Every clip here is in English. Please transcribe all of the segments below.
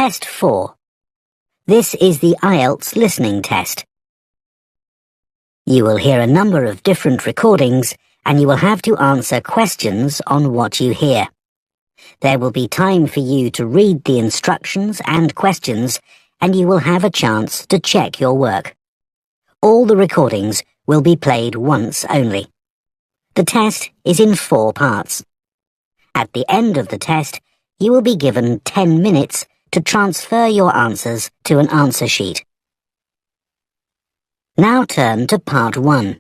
Test 4. This is the IELTS listening test. You will hear a number of different recordings and you will have to answer questions on what you hear. There will be time for you to read the instructions and questions and you will have a chance to check your work. All the recordings will be played once only. The test is in 4 parts. At the end of the test, you will be given 10 minutes to transfer your answers to an answer sheet. Now turn to Part 1.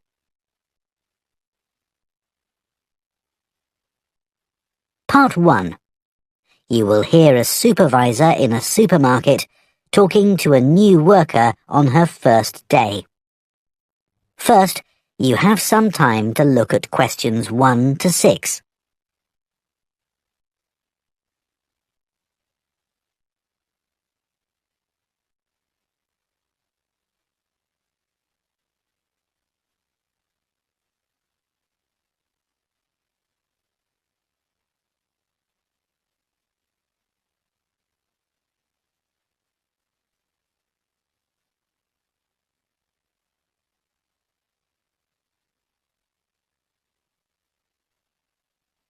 Part 1. You will hear a supervisor in a supermarket talking to a new worker on her first day. First, you have some time to look at questions 1 to 6.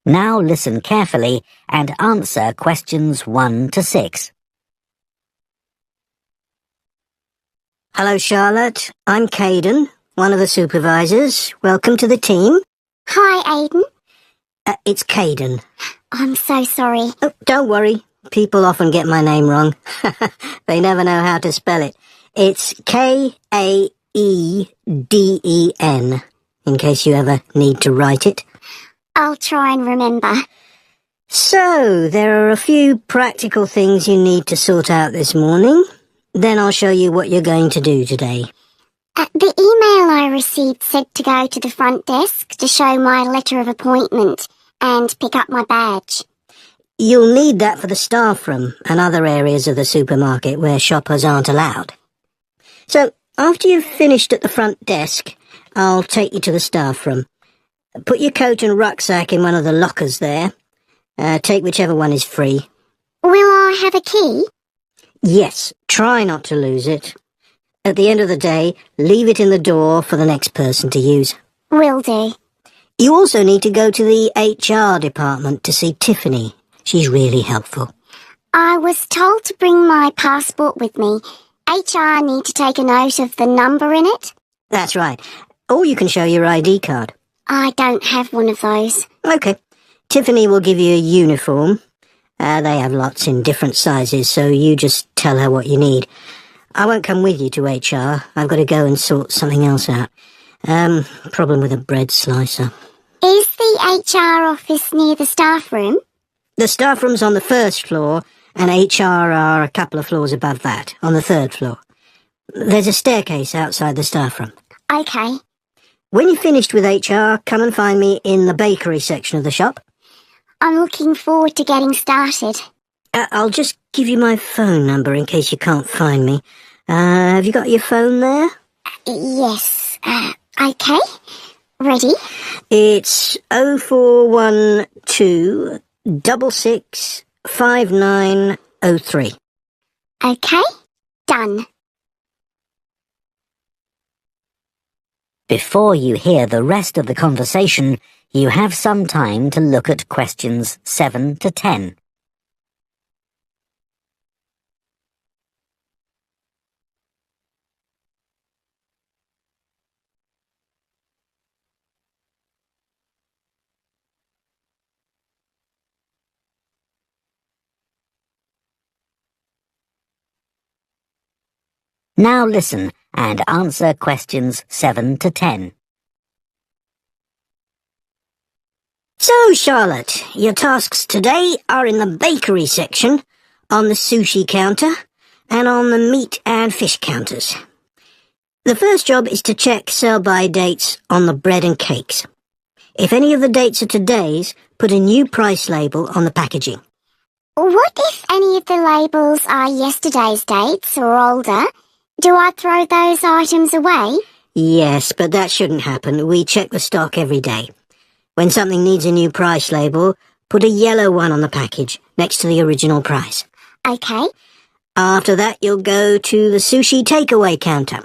Now listen carefully and answer questions 1 to 6. Hello, Charlotte. I'm Caden, one of the supervisors. Welcome to the team. Hi, Aiden. It's Caden. I'm so sorry. Oh, don't worry. People often get my name wrong. They never know how to spell it. It's Kaeden, in case you ever need to write it. I'll try and remember. So, there are a few practical things you need to sort out this morning. Then I'll show you what you're going to do today. The email I received said to go to the front desk to show my letter of appointment and pick up my badge. You'll need that for the staff room and other areas of the supermarket where shoppers aren't allowed. So, after you've finished at the front desk, I'll take you to the staff room. Put your coat and rucksack in one of the lockers there. Take whichever one is free. Will I have a key? Yes, try not to lose it. At the end of the day, leave it in the door for the next person to use. Will do. You also need to go to the HR department to see Tiffany. She's really helpful. I was told to bring my passport with me. HR need to take a note of the number in it. That's right. Or you can show your ID card. I don't have one of those. Okay. Tiffany will give you a uniform. They have lots in different sizes, so you just tell her what you need. I won't come with you to HR. I've got to go and sort something else out. Problem with a bread slicer. Is the HR office near the staff room? The staff room's on the 1st floor, and HR are a couple of floors above that, on the 3rd floor. There's a staircase outside the staff room. Okay. When you're finished with HR, come and find me in the bakery section of the shop. I'm looking forward to getting started. I'll just give you my phone number in case you can't find me. Have you got your phone there? Yes. Okay. Ready? It's 0412 66 5903. Okay. Done. Before you hear the rest of the conversation, you have some time to look at questions 7 to 10. Now listen and answer questions 7 to 10. So, Charlotte, your tasks today are in the bakery section, on the sushi counter, and on the meat and fish counters. The first job is to check sell-by dates on the bread and cakes. If any of the dates are today's, put a new price label on the packaging. What if any of the labels are yesterday's dates or older? Do I throw those items away? Yes, but that shouldn't happen. We check the stock every day. When something needs a new price label, put a yellow one on the package, next to the original price. Okay. After that, you'll go to the sushi takeaway counter.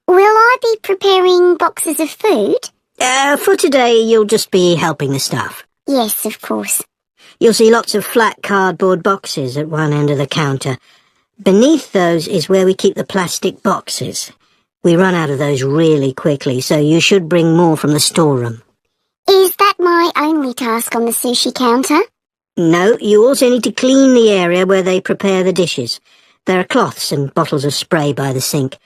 Will I be preparing boxes of food? For today, you'll just be helping the staff. Yes, of course. You'll see lots of flat cardboard boxes at one end of the counter. Beneath those is where we keep the plastic boxes. We run out of those really quickly, so you should bring more from the storeroom. Is that my only task on the sushi counter? No, you also need to clean the area where they prepare the dishes. There are cloths and bottles of spray by the sink.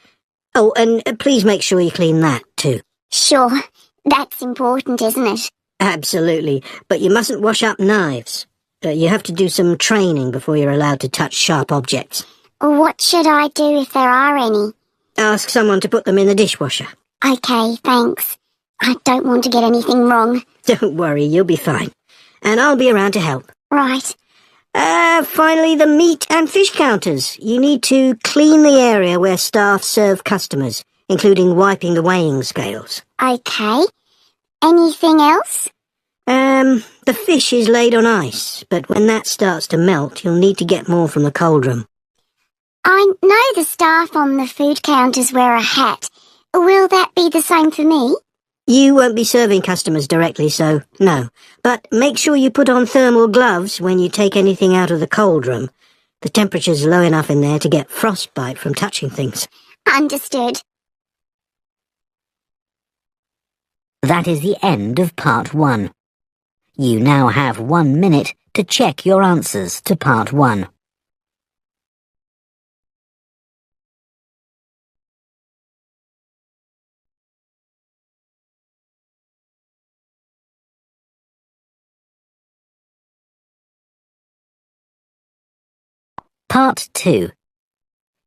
Oh, and please make sure you clean that too. Sure. That's important, isn't it? Absolutely, but you mustn't wash up knives. You have to do some training before you're allowed to touch sharp objects. What should I do if there are any? Ask someone to put them in the dishwasher. Okay, thanks. I don't want to get anything wrong. Don't worry, you'll be fine. And I'll be around to help. Right. Finally, the meat and fish counters. You need to clean the area where staff serve customers, including wiping the weighing scales. Okay. Anything else? The fish is laid on ice, but when that starts to melt, you'll need to get more from the cold room. I know the staff on the food counters wear a hat. Will that be the same for me? You won't be serving customers directly, so no. But make sure you put on thermal gloves when you take anything out of the cold room. The temperature's low enough in there to get frostbite from touching things. Understood. That is the end of part 1. You now have 1 minute to check your answers to part 1. Part 2.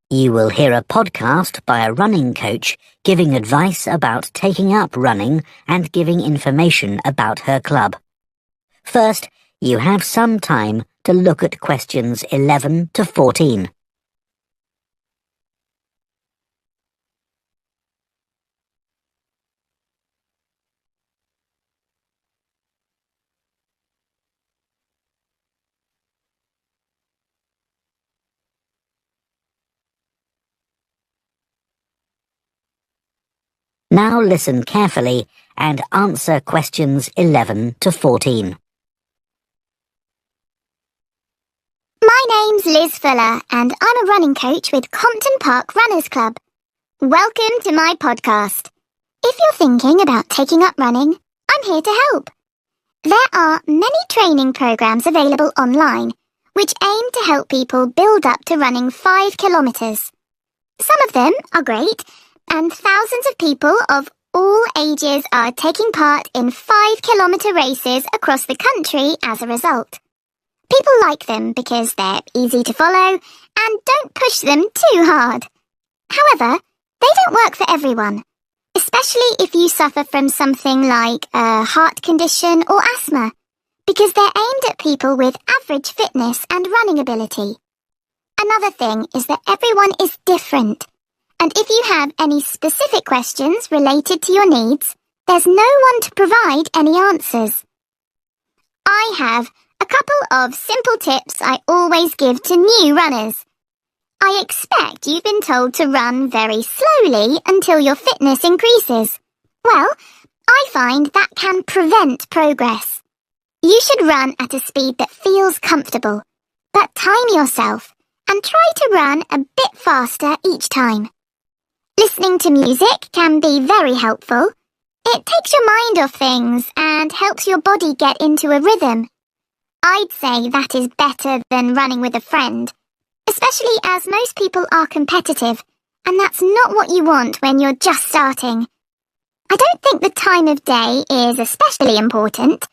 You will hear a podcast by a running coach giving advice about taking up running and giving information about her club. First, you have some time to look at questions 11 to 14. Now listen carefully and answer questions 11 to 14. My name's Liz Fuller, and I'm a running coach with Compton Park Runners Club. Welcome to my podcast. If you're thinking about taking up running, I'm here to help. There are many training programs available online, which aim to help people build up to running 5 kilometers. Some of them are great, and thousands of people of all ages are taking part in 5-kilometer races across the country as a result. People like them because they're easy to follow and don't push them too hard. However, they don't work for everyone, especially if you suffer from something like a heart condition or asthma, because they're aimed at people with average fitness and running ability. Another thing is that everyone is different, and if you have any specific questions related to your needs, there's no one to provide any answers. I have a couple of simple tips I always give to new runners. I expect you've been told to run very slowly until your fitness increases. Well, I find that can prevent progress. You should run at a speed that feels comfortable, but time yourself and try to run a bit faster each time. Listening to music can be very helpful. It takes your mind off things and helps your body get into a rhythm. I'd say that is better than running with a friend, especially as most people are competitive, and that's not what you want when you're just starting. I don't think the time of day is especially important.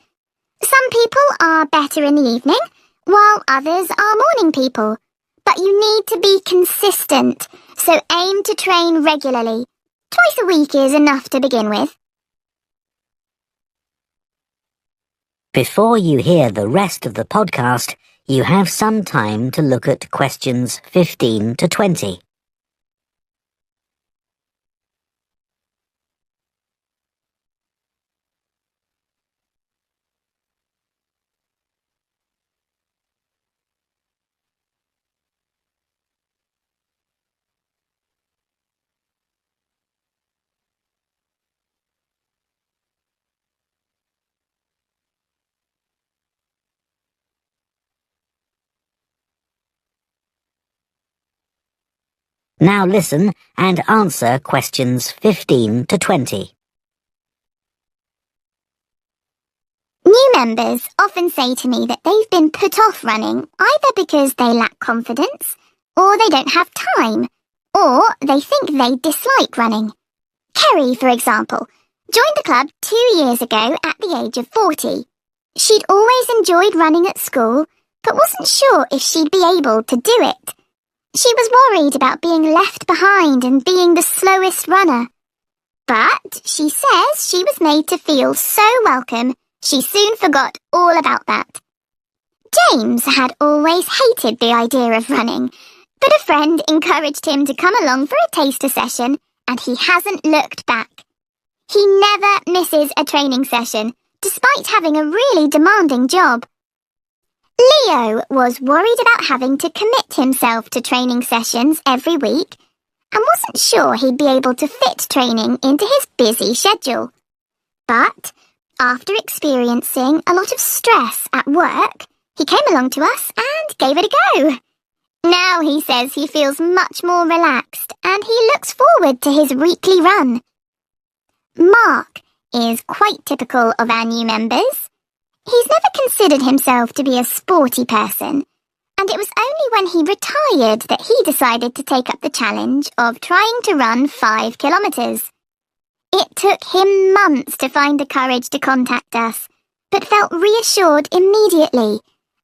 Some people are better in the evening, while others are morning people. But you need to be consistent, so aim to train regularly. Twice a week is enough to begin with. Before you hear the rest of the podcast, you have some time to look at questions 15 to 20. Now listen and answer questions 15 to 20. New members often say to me that they've been put off running either because they lack confidence, or they don't have time, or they think they dislike running. Kerry, for example, joined the club 2 years ago at the age of 40. She'd always enjoyed running at school, but wasn't sure if she'd be able to do it. She was worried about being left behind and being the slowest runner. But she says she was made to feel so welcome, she soon forgot all about that. James had always hated the idea of running, but a friend encouraged him to come along for a taster session, and he hasn't looked back. He never misses a training session, despite having a really demanding job. Leo was worried about having to commit himself to training sessions every week and wasn't sure he'd be able to fit training into his busy schedule. But after experiencing a lot of stress at work, he came along to us and gave it a go. Now he says he feels much more relaxed and he looks forward to his weekly run. Mark is quite typical of our new members. He's never considered himself to be a sporty person, and it was only when he retired that he decided to take up the challenge of trying to run 5 kilometres. It took him months to find the courage to contact us, but felt reassured immediately,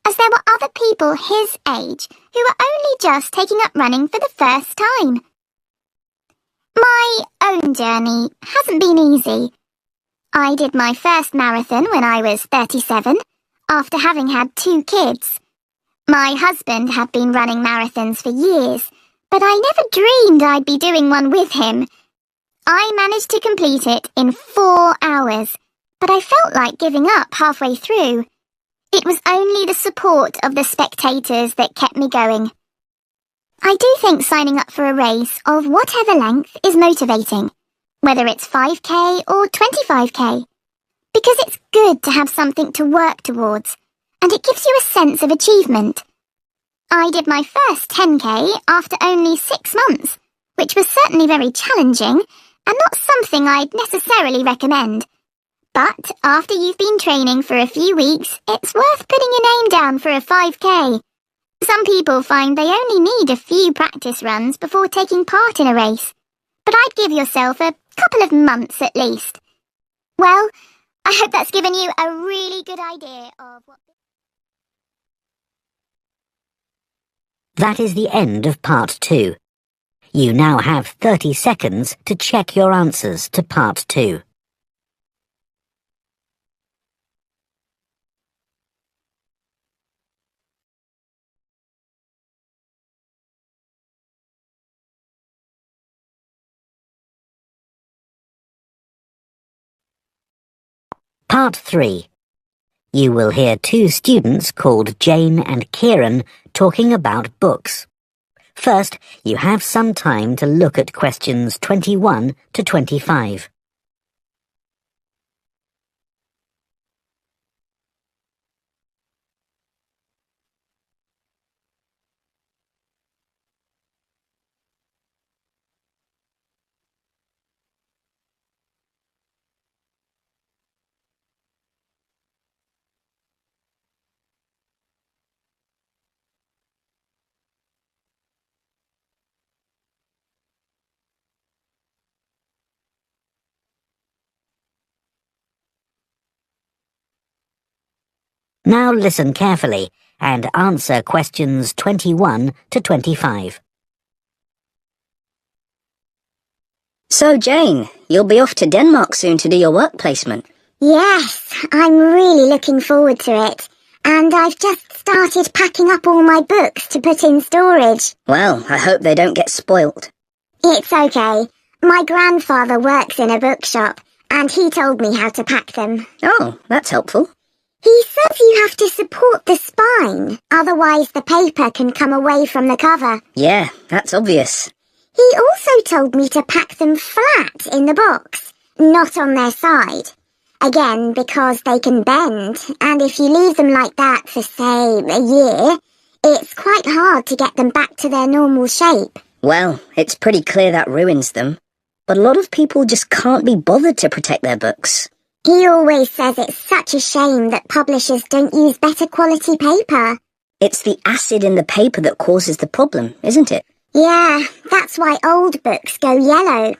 as there were other people his age who were only just taking up running for the first time. My own journey hasn't been easy. I did my first marathon when I was 37, after having had 2 kids. My husband had been running marathons for years, but I never dreamed I'd be doing one with him. I managed to complete it in 4 hours, but I felt like giving up halfway through. It was only the support of the spectators that kept me going. I do think signing up for a race of whatever length is motivating, whether it's 5k or 25k, because it's good to have something to work towards, and it gives you a sense of achievement. I did my first 10k after only 6 months, which was certainly very challenging and not something I'd necessarily recommend. But after you've been training for a few weeks, it's worth putting your name down for a 5k. Some people find they only need a few practice runs before taking part in a race, but I'd give yourself a couple of months at least. Well, I hope that's given you a really good idea of what... That is the end of part 2. You now have 30 seconds to check your answers to part 2. Part 3. You will hear 2 students called Jane and Kieran talking about books. First, you have some time to look at questions 21 to 25. Now listen carefully and answer questions 21 to 25. So, Jane, you'll be off to Denmark soon to do your work placement. Yes, I'm really looking forward to it. And I've just started packing up all my books to put in storage. Well, I hope they don't get spoilt. It's okay. My grandfather works in a bookshop, and he told me how to pack them. Oh, that's helpful. He says you have to support the spine, otherwise the paper can come away from the cover. Yeah, that's obvious. He also told me to pack them flat in the box, not on their side. Again, because they can bend, and if you leave them like that for, say, a year, it's quite hard to get them back to their normal shape. Well, it's pretty clear that ruins them. But a lot of people just can't be bothered to protect their books. He always says it's such a shame that publishers don't use better quality paper. It's the acid in the paper that causes the problem, isn't it? Yeah, that's why old books go yellow.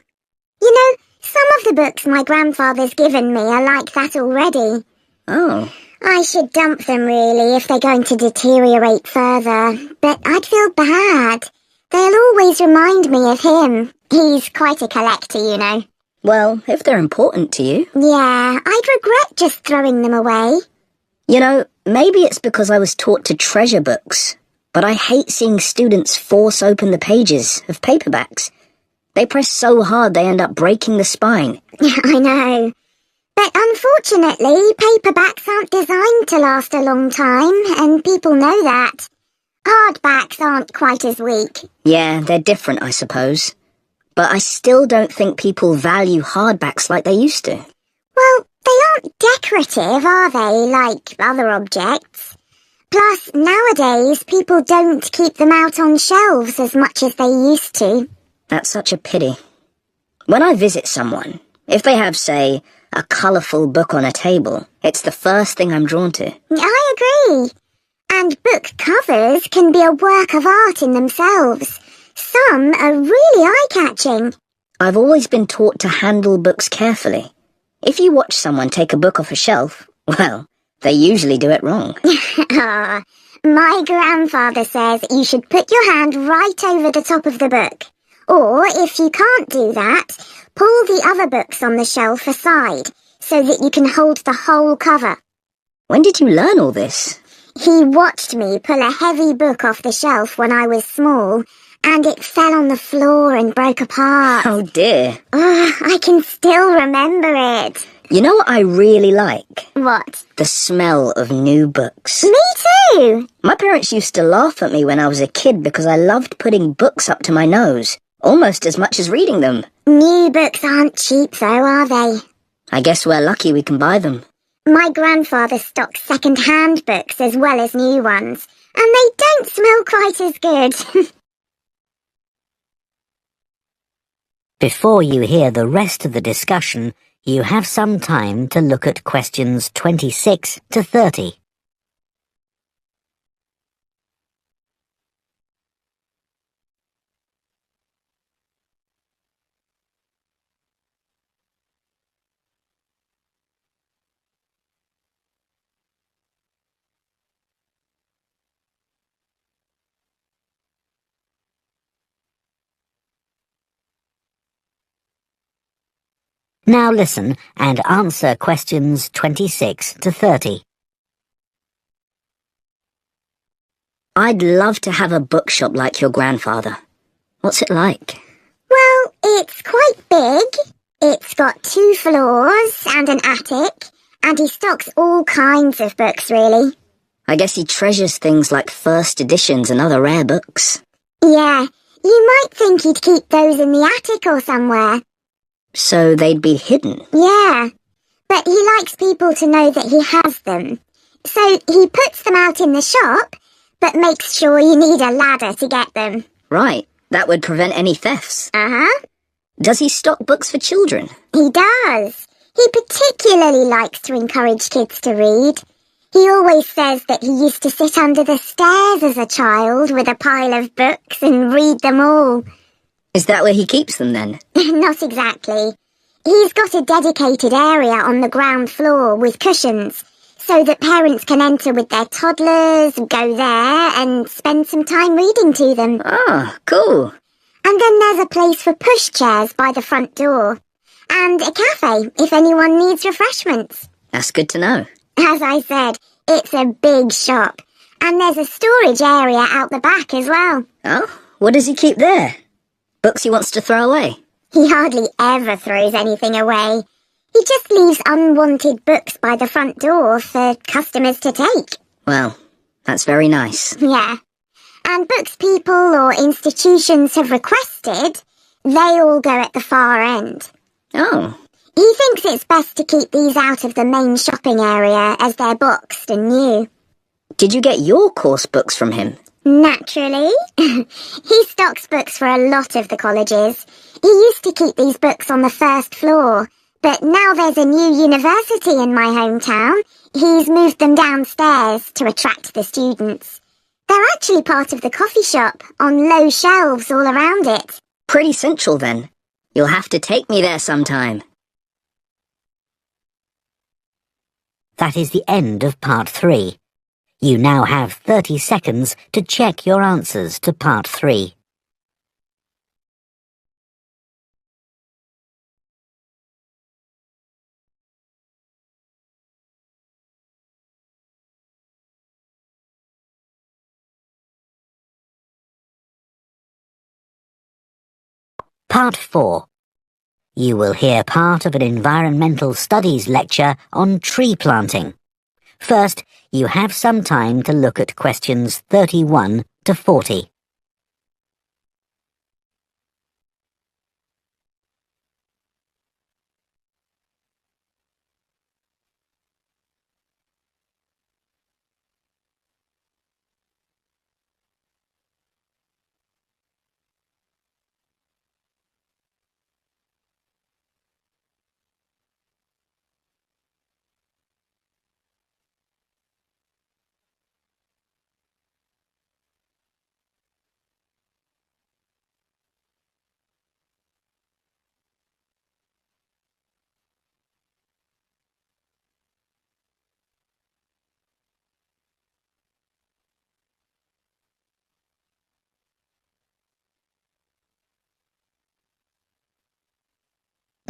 You know, some of the books my grandfather's given me are like that already. Oh. I should dump them really if they're going to deteriorate further, but I'd feel bad. They'll always remind me of him. He's quite a collector, you know. Well, if they're important to you. Yeah, I'd regret just throwing them away. You know, maybe it's because I was taught to treasure books, but I hate seeing students force open the pages of paperbacks. They press so hard they end up breaking the spine. I know. But unfortunately, paperbacks aren't designed to last a long time, and people know that. Hardbacks aren't quite as weak. Yeah, they're different, I suppose. But I still don't think people value hardbacks like they used to. Well, they aren't decorative, are they, like other objects? Plus, nowadays, people don't keep them out on shelves as much as they used to. That's such a pity. When I visit someone, if they have, say, a colourful book on a table, it's the first thing I'm drawn to. I agree. And book covers can be a work of art in themselves. Some are really eye-catching. I've always been taught to handle books carefully. If you watch someone take a book off a shelf, well, they usually do it wrong. Ah, my grandfather says you should put your hand right over the top of the book. Or, if you can't do that, pull the other books on the shelf aside, so that you can hold the whole cover. When did you learn all this? He watched me pull a heavy book off the shelf when I was small, and it fell on the floor and broke apart. Oh dear. I can still remember it. You know what I really like? What? The smell of new books. Me too! My parents used to laugh at me when I was a kid because I loved putting books up to my nose, almost as much as reading them. New books aren't cheap though, are they? I guess we're lucky we can buy them. My grandfather stocks second-hand books as well as new ones, and they don't smell quite as good. Before you hear the rest of the discussion, you have some time to look at questions 26 to 30. Now listen and answer questions 26 to 30. I'd love to have a bookshop like your grandfather. What's it like? Well, it's quite big. It's got 2 floors and an attic, and he stocks all kinds of books, really. I guess he treasures things like first editions and other rare books. Yeah, you might think he'd keep those in the attic or somewhere. So they'd be hidden? Yeah, but he likes people to know that he has them. So he puts them out in the shop, but makes sure you need a ladder to get them. Right, that would prevent any thefts. Uh-huh. Does he stock books for children? He does. He particularly likes to encourage kids to read. He always says that he used to sit under the stairs as a child with a pile of books and read them all. Is that where he keeps them then? Not exactly. He's got a dedicated area on the ground floor with cushions, so that parents can enter with their toddlers, go there, and spend some time reading to them. Ah, cool. And then there's a place for pushchairs by the front door. And a cafe, if anyone needs refreshments. That's good to know. As I said, it's a big shop. And there's a storage area out the back as well. Oh, what does he keep there? Books he wants to throw away? He hardly ever throws anything away. He just leaves unwanted books by the front door for customers to take. Well, that's very nice. Yeah. And books people or institutions have requested, they all go at the far end. Oh. He thinks it's best to keep these out of the main shopping area as they're boxed and new. Did you get your course books from him? Naturally. He stocks books for a lot of the colleges. He used to keep these books on the first floor, but now there's a new university in my hometown. He's moved them downstairs to attract the students. They're actually part of the coffee shop, on low shelves all around it. Pretty central then. You'll have to take me there sometime. That is the end of Part 3. You now have 30 seconds to check your answers to Part 3. Part 4. You will hear part of an environmental studies lecture on tree planting. First, you have some time to look at questions 31 to 40.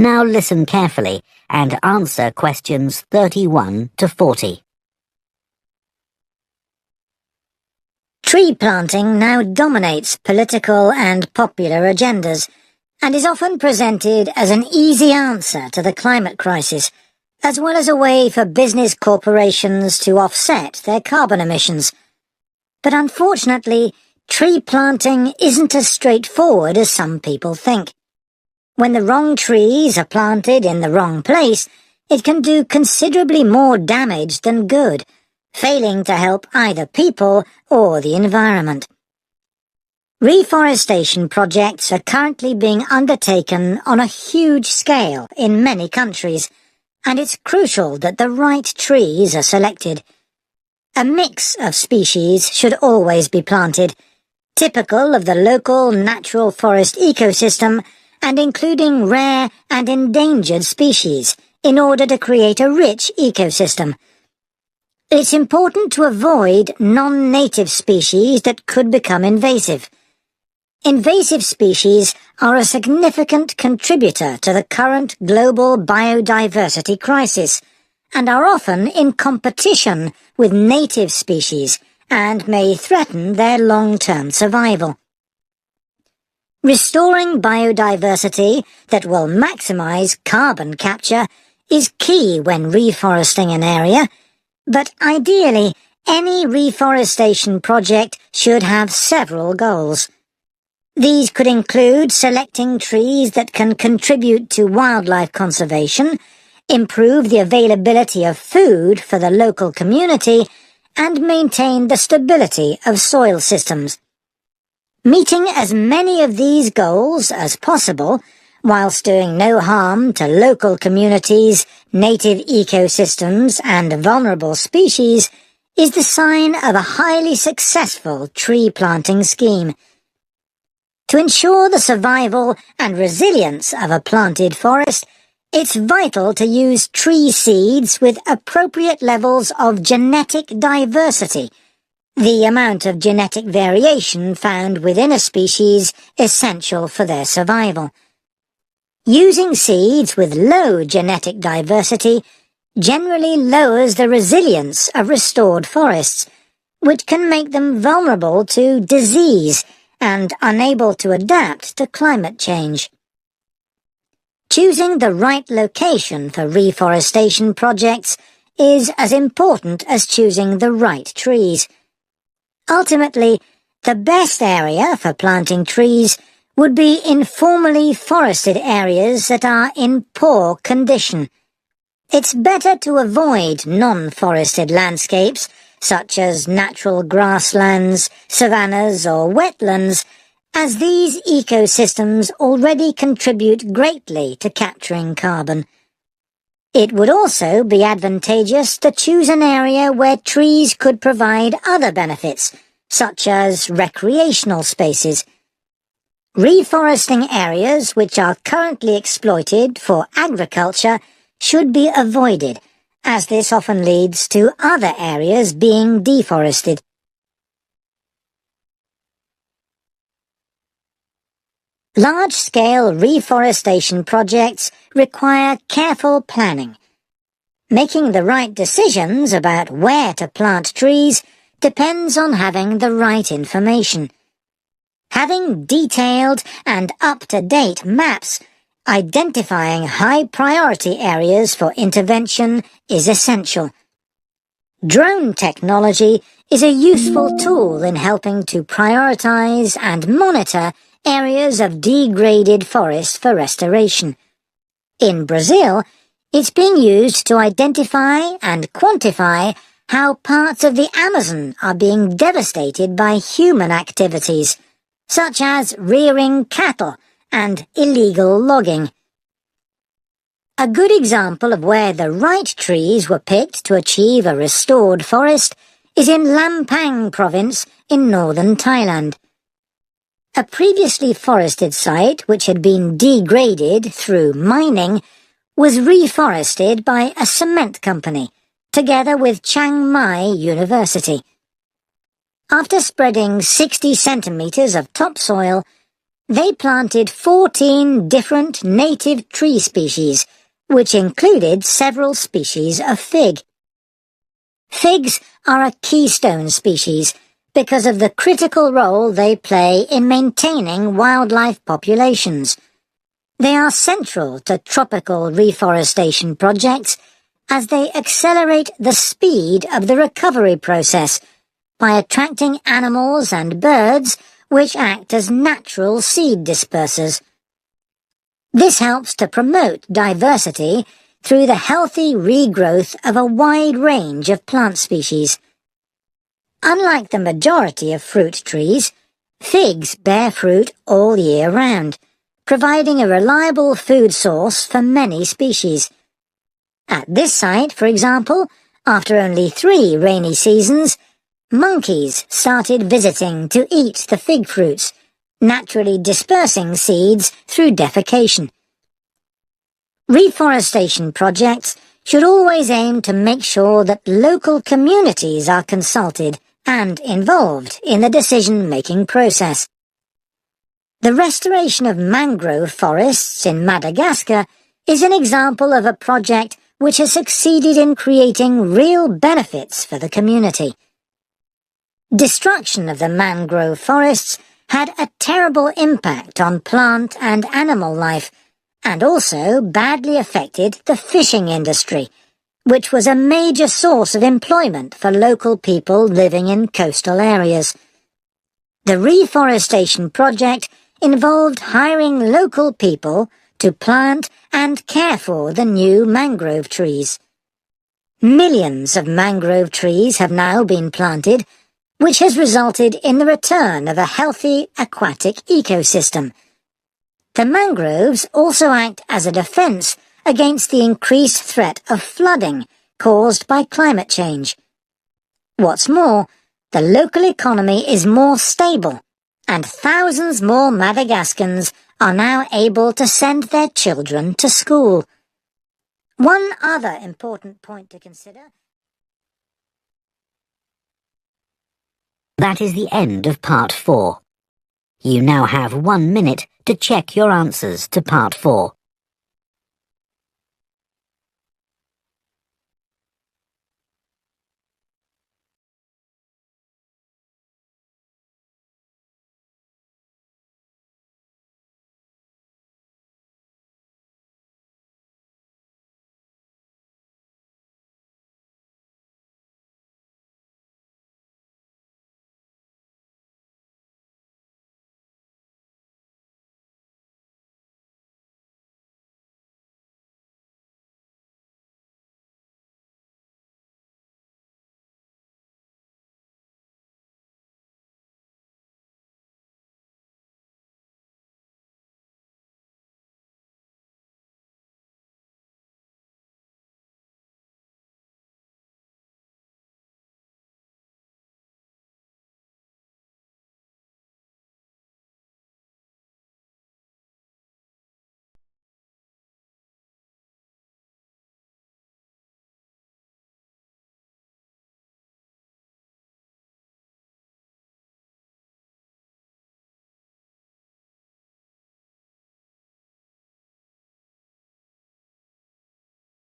Now listen carefully and answer questions 31 to 40. Tree planting now dominates political and popular agendas and is often presented as an easy answer to the climate crisis, as well as a way for business corporations to offset their carbon emissions. But unfortunately, tree planting isn't as straightforward as some people think. When the wrong trees are planted in the wrong place, it can do considerably more damage than good, failing to help either people or the environment. Reforestation projects are currently being undertaken on a huge scale in many countries, and it's crucial that the right trees are selected. A mix of species should always be planted, typical of the local natural forest ecosystem and including rare and endangered species, in order to create a rich ecosystem. It's important to avoid non-native species that could become invasive. Invasive species are a significant contributor to the current global biodiversity crisis, and are often in competition with native species and may threaten their long-term survival. Restoring biodiversity that will maximize carbon capture is key when reforesting an area, but ideally, any reforestation project should have several goals. These could include selecting trees that can contribute to wildlife conservation, improve the availability of food for the local community, and maintain the stability of soil systems. Meeting as many of these goals as possible, whilst doing no harm to local communities, native ecosystems, and vulnerable species, is the sign of a highly successful tree planting scheme. To ensure the survival and resilience of a planted forest, it's vital to use tree seeds with appropriate levels of genetic diversity, the amount of genetic variation found within a species essential for their survival. Using seeds with low genetic diversity generally lowers the resilience of restored forests, which can make them vulnerable to disease and unable to adapt to climate change. Choosing the right location for reforestation projects is as important as choosing the right trees. Ultimately, the best area for planting trees would be informally forested areas that are in poor condition. It's better to avoid non-forested landscapes such as natural grasslands, savannas or wetlands, as these ecosystems already contribute greatly to capturing carbon. It would also be advantageous to choose an area where trees could provide other benefits, such as recreational spaces. Reforesting areas which are currently exploited for agriculture should be avoided, as this often leads to other areas being deforested. Large-scale reforestation projects require careful planning. Making the right decisions about where to plant trees depends on having the right information. Having detailed and up-to-date maps identifying high-priority areas for intervention is essential. Drone technology is a useful tool in helping to prioritize and monitor areas of degraded forest for restoration. In Brazil, it's being used to identify and quantify how parts of the Amazon are being devastated by human activities, such as rearing cattle and illegal logging. A good example of where the right trees were picked to achieve a restored forest is in Lampang province in northern Thailand. A previously forested site which had been degraded through mining was reforested by a cement company, together with Chiang Mai University. After spreading 60 centimeters of topsoil, they planted 14 different native tree species, which included several species of fig. Figs are a keystone species because of the critical role they play in maintaining wildlife populations. They are central to tropical reforestation projects as they accelerate the speed of the recovery process by attracting animals and birds which act as natural seed dispersers. This helps to promote diversity through the healthy regrowth of a wide range of plant species. Unlike the majority of fruit trees, figs bear fruit all year round, providing a reliable food source for many species. At this site, for example, after only 3 rainy seasons, monkeys started visiting to eat the fig fruits, naturally dispersing seeds through defecation. Reforestation projects should always aim to make sure that local communities are consulted and involved in the decision-making process. The restoration of mangrove forests in Madagascar is an example of a project which has succeeded in creating real benefits for the community. Destruction of the mangrove forests had a terrible impact on plant and animal life, and also badly affected the fishing industry, which was a major source of employment for local people living in coastal areas. The reforestation project involved hiring local people to plant and care for the new mangrove trees. Millions of mangrove trees have now been planted, which has resulted in the return of a healthy aquatic ecosystem. The mangroves also act as a defense against the increased threat of flooding caused by climate change. What's more, the local economy is more stable, and thousands more Madagascans are now able to send their children to school. One other important point to consider. That is the end of part 4. You now have 1 minute to check your answers to part 4.